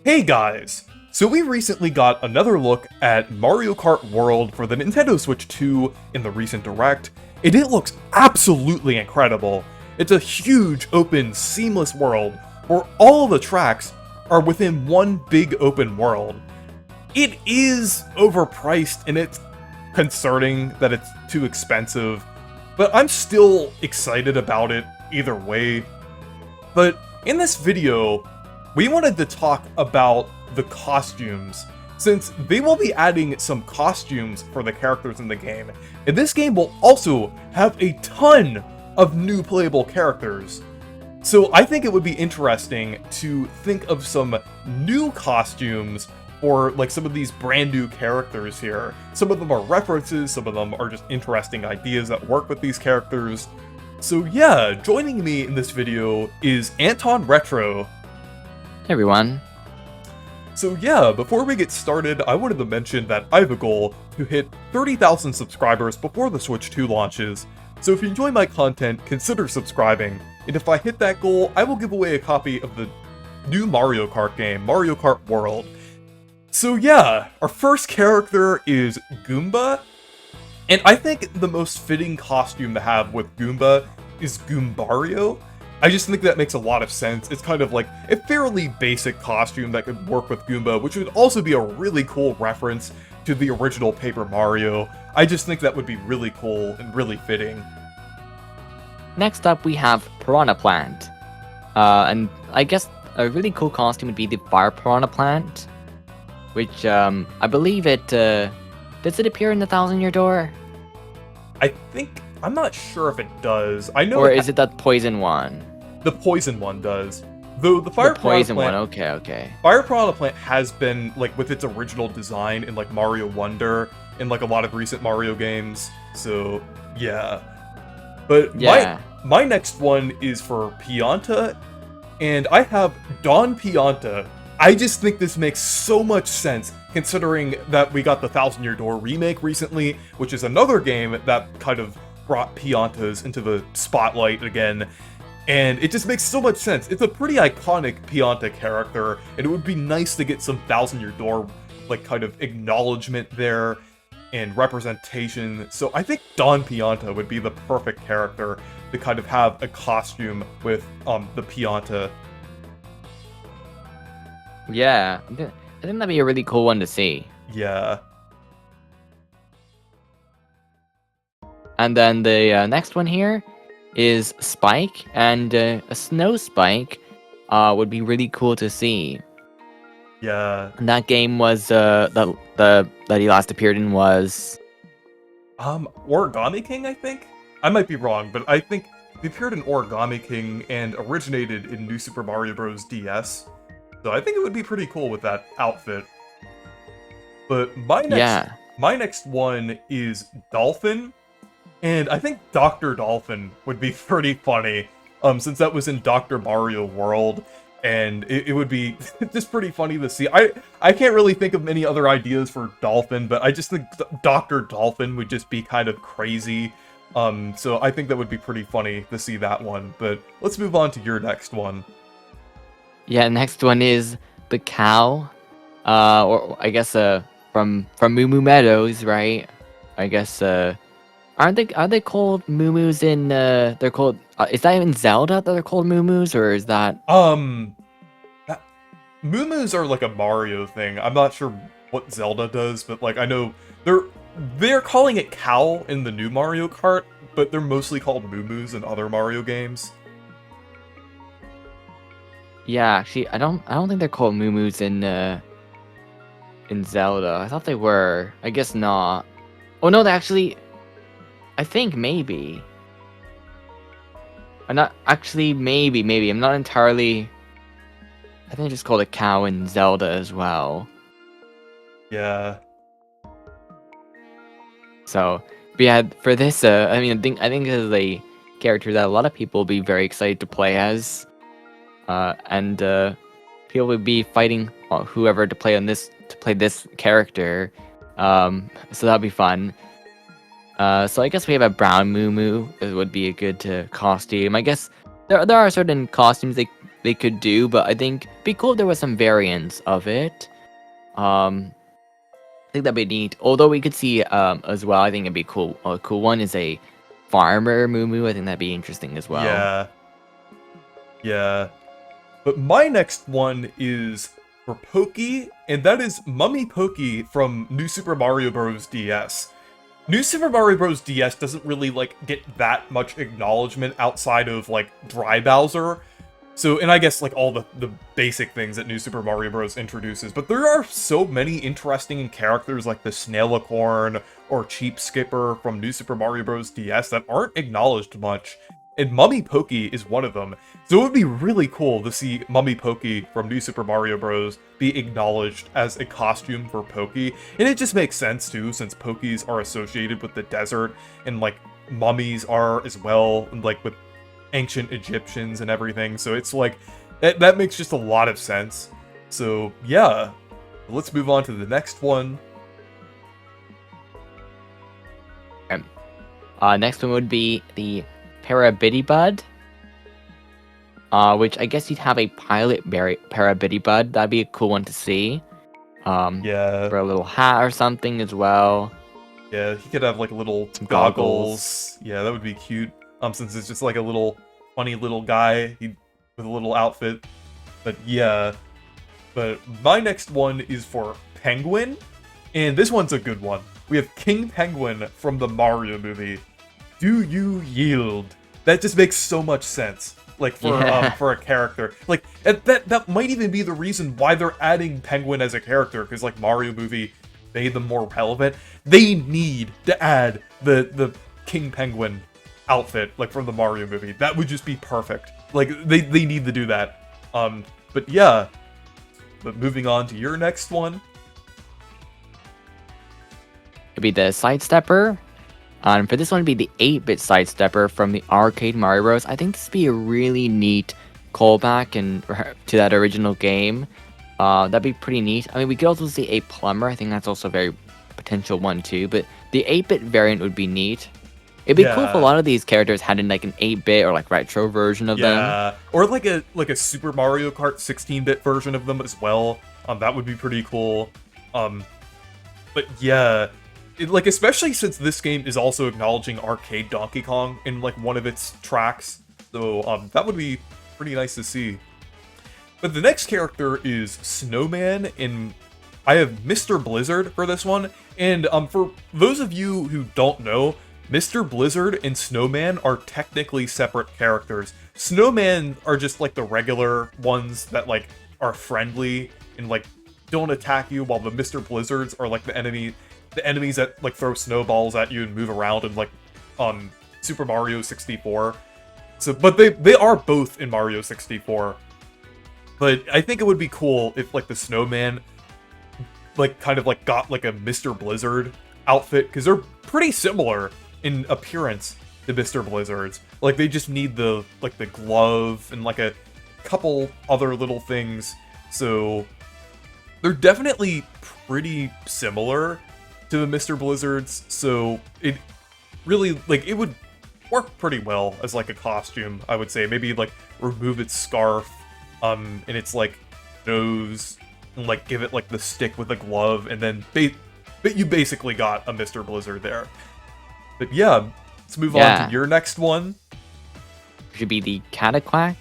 Hey guys! So we recently got another look at Mario Kart World for the Nintendo Switch 2 in the recent Direct, and it looks absolutely incredible. It's a huge, open, seamless world where all the tracks are within one big open world. It is overpriced and it's concerning that it's too expensive, but I'm still excited about it either way. But in this video, we wanted to talk about the costumes, since they will be adding some costumes for the characters in the game, and this game will also have a ton of new playable characters. So I think it would be interesting to think of some new costumes for like some of these brand new characters here. Some of them are references, some of them are just interesting ideas that work with these characters. So yeah, joining me in this video is Anton Retro. Hey everyone. So yeah, before we get started, I wanted to mention that I have a goal to hit 30,000 subscribers before the Switch 2 launches, so if you enjoy my content, consider subscribing, and if I hit that goal, I will give away a copy of the new Mario Kart game, Mario Kart World. So yeah, our first character is Goomba, and I think the most fitting costume to have with Goomba is Goombario. I just think that makes a lot of sense. It's kind of like a fairly basic costume that could work with Goomba, which would also be a really cool reference to the original Paper Mario. I just think that would be really cool and really fitting. Next up we have Piranha Plant. And I guess a really cool costume would be the Fire Piranha Plant, which I believe it does it appear in the Thousand Year Door? I'm not sure if it does. I know. Or is it that poison one? The poison one does. Though the Fire Piranha poison Plant, one, okay. Fire Piranha Plant has been like with its original design in like Mario Wonder in like a lot of recent Mario games. So yeah. But yeah. My next one is for Pianta, and I have Don Pianta. I just think this makes so much sense considering that we got the Thousand Year Door remake recently, which is another game that kind of brought Piantas into the spotlight again, and it just makes so much sense. It's a pretty iconic Pianta character, and it would be nice to get some Thousand Year Door like kind of acknowledgement there and representation. So I think Don Pianta would be the perfect character to kind of have a costume with the Pianta. Yeah, I think that'd be a really cool one to see. Yeah. And then the next one here is Spike, and a Snow Spike would be really cool to see. Yeah. And that game was that he last appeared in was Origami King, I think? I might be wrong, but I think he appeared in Origami King and originated in New Super Mario Bros. DS. So I think it would be pretty cool with that outfit. But my next one is Dolphin. And I think Dr. Dolphin would be pretty funny, since that was in Dr. Mario World, and it would be just pretty funny to see. I can't really think of many other ideas for Dolphin, but I just think Dr. Dolphin would just be kind of crazy. So I think that would be pretty funny to see that one. But let's move on to your next one. Yeah, next one is the cow, or I guess from Moo Moo Meadows, right? I guess are they called Moo-Moos in they're called is that in Zelda that they're called Moo-Moos, or is that Moo-Moos are like a Mario thing. I'm not sure what Zelda does, but like I know they're calling it cow in the new Mario Kart, but they're mostly called Moo-Moos in other Mario games. Yeah, actually I don't think they're called Moo-Moos in Zelda. I thought they were. I guess not. Oh no, they actually, I think maybe. I'm not actually maybe. I'm not entirely. I think I just called it cow in Zelda as well. Yeah. So, but yeah, for this, I mean, I think this is a character that a lot of people will be very excited to play as, and people will be fighting whoever to play this character. So that'll be fun. So I guess we have a brown Moo Moo. It would be a good costume. I guess there are certain costumes they they could do, but I think it'd be cool if there was some variants of it. I think that'd be neat. Although we could see as well, I think it'd be cool. A cool one is a farmer Moo. I think that'd be interesting as well. Yeah. Yeah. But my next one is for Pokey, and that is Mummy Pokey from New Super Mario Bros. DS. New Super Mario Bros. DS doesn't really, like, get that much acknowledgement outside of, like, Dry Bowser. So, and I guess, like, all the basic things that New Super Mario Bros. Introduces, but there are so many interesting characters like the Snailicorn or Cheap Skipper from New Super Mario Bros. DS that aren't acknowledged much, and Mummy Pokey is one of them. So it would be really cool to see Mummy Pokey from New Super Mario Bros. Be acknowledged as a costume for Pokey, and it just makes sense too, since Pokeys are associated with the desert, and, like, mummies are as well, and, like, with ancient Egyptians and everything, so it's like, that makes just a lot of sense. So yeah, let's move on to the next one. Next one would be the Parabidibud, which I guess you'd have a pilot Parabidibud. That'd be a cool one to see. Yeah. For a little hat or something as well. Yeah, he could have, like, little goggles. Yeah, that would be cute. Since it's just like a little funny little guy with a little outfit. But yeah. But my next one is for Penguin, and this one's a good one. We have King Penguin from the Mario movie. Do you yield? That just makes so much sense. Like, for a character. Like, that might even be the reason why they're adding Penguin as a character, because, like, Mario movie made them more relevant. They need to add the King Penguin outfit, like, from the Mario movie. That would just be perfect. Like, they need to do that. But yeah. But moving on to your next one. It'd be the Sidestepper. For this one, it'd be the 8-bit Sidestepper from the arcade Mario Bros. I think this would be a really neat callback to that original game. That'd be pretty neat. I mean, we could also see a Plumber. I think that's also a very potential one too. But the 8-bit variant would be neat. It'd be cool if a lot of these characters had like an 8-bit or like retro version of them. Yeah, or like a Super Mario Kart 16-bit version of them as well. That would be pretty cool. But yeah, like, especially since this game is also acknowledging arcade Donkey Kong in, like, one of its tracks. So that would be pretty nice to see. But the next character is Snowman, and I have Mr. Blizzard for this one. And for those of you who don't know, Mr. Blizzard and Snowman are technically separate characters. Snowman are just, like, the regular ones that, like, are friendly and, like, don't attack you, while the Mr. Blizzards are, like, the enemies that, like, throw snowballs at you and move around in, like, Super Mario 64. So, but they are both in Mario 64. But I think it would be cool if, like, the Snowman, like, kind of, like, got, like, a Mr. Blizzard outfit, because they're pretty similar in appearance to Mr. Blizzard's. Like, they just need the, like, the glove and, like, a couple other little things. So they're definitely pretty similar to the Mr. Blizzards. So it really, like, it would work pretty well as, like, a costume, I would say. Maybe, like, remove its scarf, and its, like, nose, and, like, give it, like, the stick with the glove, and then but you basically got a Mr. Blizzard there. But yeah, let's move on to your next one. Should be the Cataquack,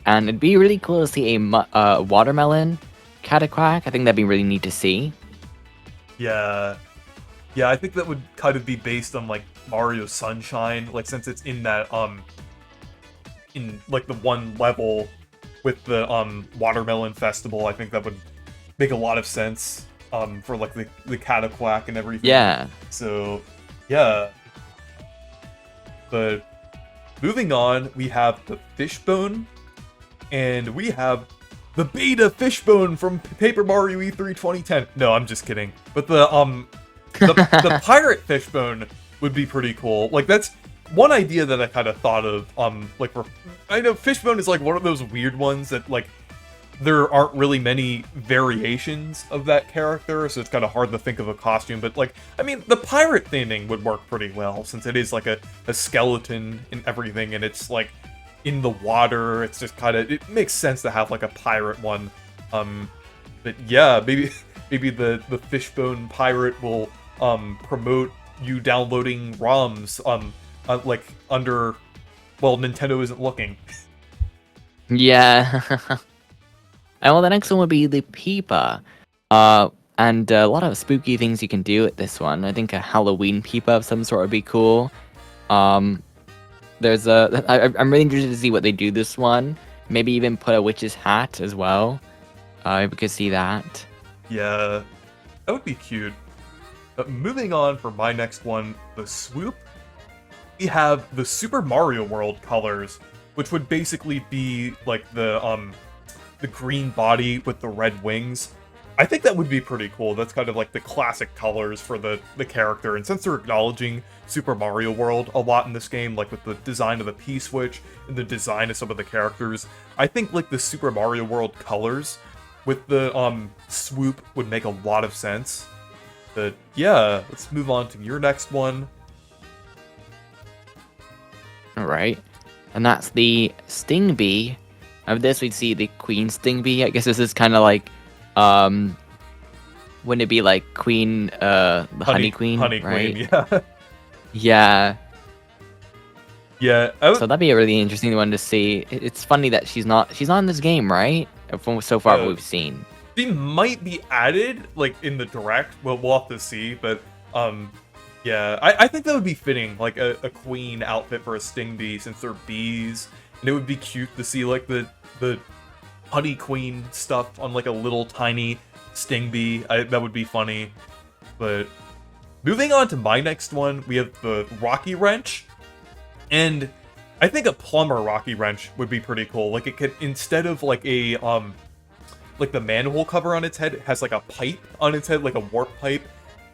and it'd be really cool to see a watermelon Cataquack. I think that'd be really neat to see. Yeah, I think that would kind of be based on, like, Mario Sunshine, like, since it's in that in, like, the one level with the watermelon festival. I think that would make a lot of sense for, like, the Cataquack and everything. Yeah. So yeah. But moving on, we have the Fishbone, and we have the Beta Fishbone from Paper Mario E3 2010. No, I'm just kidding. But the Pirate Fishbone would be pretty cool. Like, that's one idea that I kind of thought of. Like, I know Fishbone is, like, one of those weird ones that, like, there aren't really many variations of that character, so it's kind of hard to think of a costume. But, like, I mean, the pirate theming would work pretty well, since it is, like, a skeleton and everything, and it's, like, in the water. It's just kind of, it makes sense to have like a pirate one. But yeah, maybe maybe the fishbone pirate will promote you downloading ROMs like under, well, Nintendo isn't looking. Yeah. And well, the next one would be the Peepa. And a lot of spooky things you can do with this one. I think a Halloween Peepa of some sort would be cool. I'm really interested to see what they do this one. Maybe even put a witch's hat as well. We could see that. Yeah, that would be cute. Moving on for my next one, the swoop. We have the Super Mario World colors, which would basically be like the green body with the red wings. I think that would be pretty cool. That's kind of like the classic colors for the character, and since they're acknowledging Super Mario World a lot in this game, like with the design of the P-switch and the design of some of the characters, I think like the Super Mario World colors with the swoop would make a lot of sense. But yeah, let's move on to your next one. Alright. And that's the Sting Bee. Of this, we'd see the Queen Sting Bee. I guess this is kind of like, wouldn't it be like Queen, the Honey Queen, Honey right? Queen, yeah. Yeah. Yeah. So that'd be a really interesting one to see. It's funny that she's not in this game, right? From so far what we've seen. She might be added, like, in the direct. We'll have to see, but, yeah. I think that would be fitting, like, a queen outfit for a Sting Bee, since they're bees. And it would be cute to see, like, the Honey Queen stuff on, like, a little tiny Sting Bee. That would be funny. But moving on to my next one, we have the Rocky Wrench. And I think a plumber Rocky Wrench would be pretty cool. Like, it could, instead of, like, a, like, the manhole cover on its head, it has, like, a pipe on its head, like a warp pipe.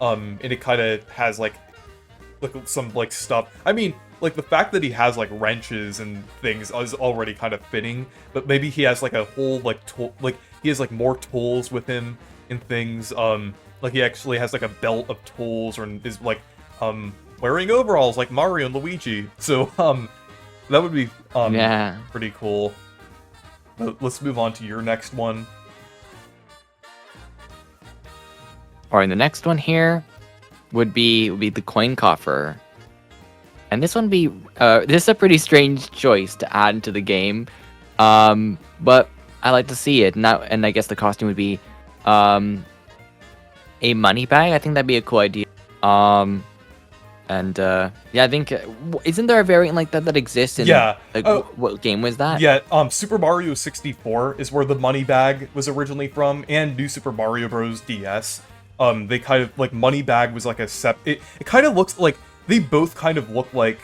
And it kind of has, like, some, like, stuff. I mean, like, the fact that he has, like, wrenches and things is already kind of fitting. But maybe he has, like, a whole, like, tool, like, he has, like, more tools with him and things. Like, he actually has, like, a belt of tools, or is, like, wearing overalls like Mario and Luigi. So, that would be, yeah, pretty cool. But let's move on to your next one. Alright, the next one here would be the Coin Coffer. And this one would be, this is a pretty strange choice to add into the game. But I like to see it. And I guess the costume would be, a money bag. I think that'd be a cool idea. Yeah, I think, isn't there a variant like that exists in, like, what game was that? Yeah, Super Mario 64 is where the money bag was originally from, and New Super Mario Bros. DS. They kind of, like, money bag was like a it kind of looks like, they both kind of look like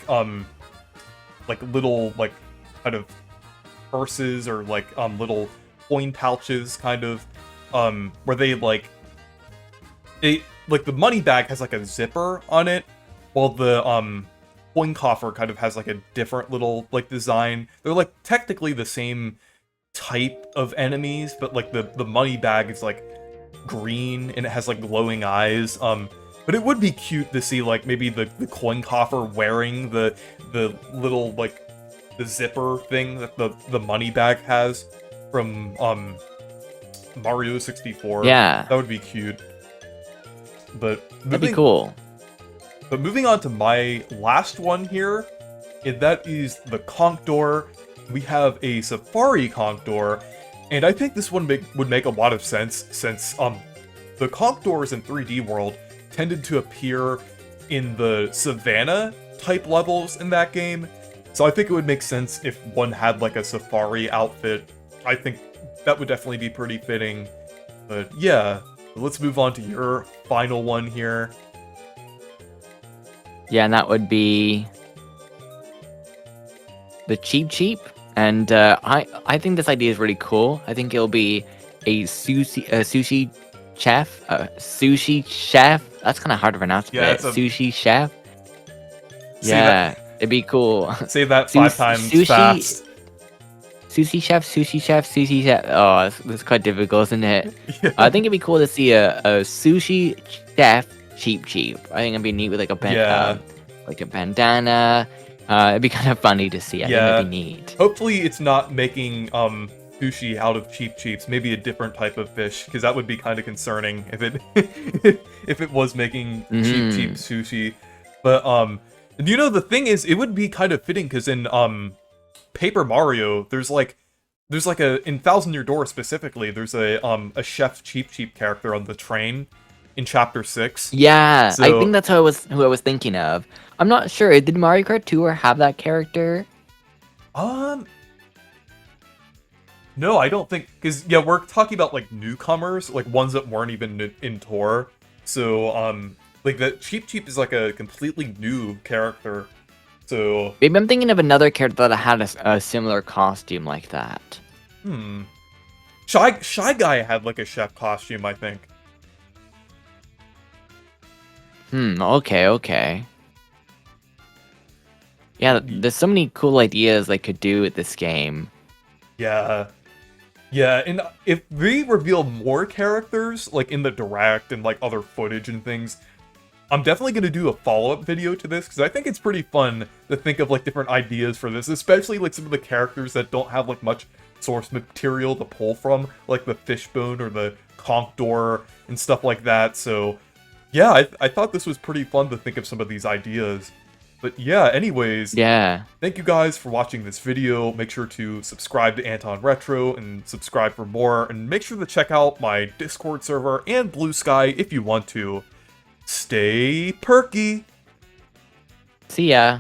little, like, kind of purses, or like, little coin pouches, kind of, where they, like, the money bag has, like, a zipper on it, while the, coin coffer kind of has, like, a different little, like, design. They're, like, technically the same type of enemies, but, like, the money bag is, like, green, and it has, like, glowing eyes. But it would be cute to see, like, maybe the coin coffer wearing the little, like, the zipper thing that the money bag has from, Mario 64. Yeah. That would be cute. But That'd be cool. But moving on to my last one here, and that is the Conch Door. We have a Safari Conch Door, and I think this one would make a lot of sense, since the Conch Doors in 3D World tended to appear in the Savannah type levels in that game. So I think it would make sense if one had, like, a safari outfit. I think that would definitely be pretty fitting. But yeah, let's move on to your final one here. Yeah, and that would be the Cheep Cheep. And I think this idea is really cool. I think it'll be a sushi chef. Sushi chef. That's kind of hard to pronounce. Yeah, sushi chef. Yeah, it'd be cool. Say that 5 times fast. Sushi chef, sushi chef, sushi chef. Oh, that's quite difficult, isn't it? Yeah. I think it'd be cool to see a sushi chef Cheep Cheep. I think it'd be neat with, like, a like a bandana, It'd be kind of funny to see. I think Yeah. that'd be neat. Hopefully it's not making sushi out of cheap cheeps, maybe a different type of fish, because that would be kind of concerning if it if it was making cheap Mhm. sushi. But you know, the thing is, it would be kind of fitting because in Paper Mario, there's like a in Thousand Year Door specifically, there's a chef cheap character on the train in Chapter 6. Yeah, I think So that's who I was thinking of. I'm not sure. Did Mario Kart 2 have that character? um no, I don't think, because yeah, we're talking about like newcomers, like ones that weren't even in Tour. So like the Cheep is like a completely new character. So Maybe I'm thinking of another character that had a similar costume like that. hmm, Shy Guy had like a chef costume, I think. Okay. Yeah, there's so many cool ideas they could do with this game. Yeah. Yeah, and if we reveal more characters, like in the direct and like other footage and things, I'm definitely going to do a follow-up video to this, because I think it's pretty fun to think of like different ideas for this, especially like some of the characters that don't have like much source material to pull from, like the Fishbone or the Conch Door and stuff like that. So yeah, I thought this was pretty fun to think of some of these ideas. But yeah, anyways, Yeah. thank you guys for watching this video. Make sure to subscribe to Anton Retro and subscribe for more, and make sure to check out my Discord server and Blue Sky if you want to. Stay perky! See ya.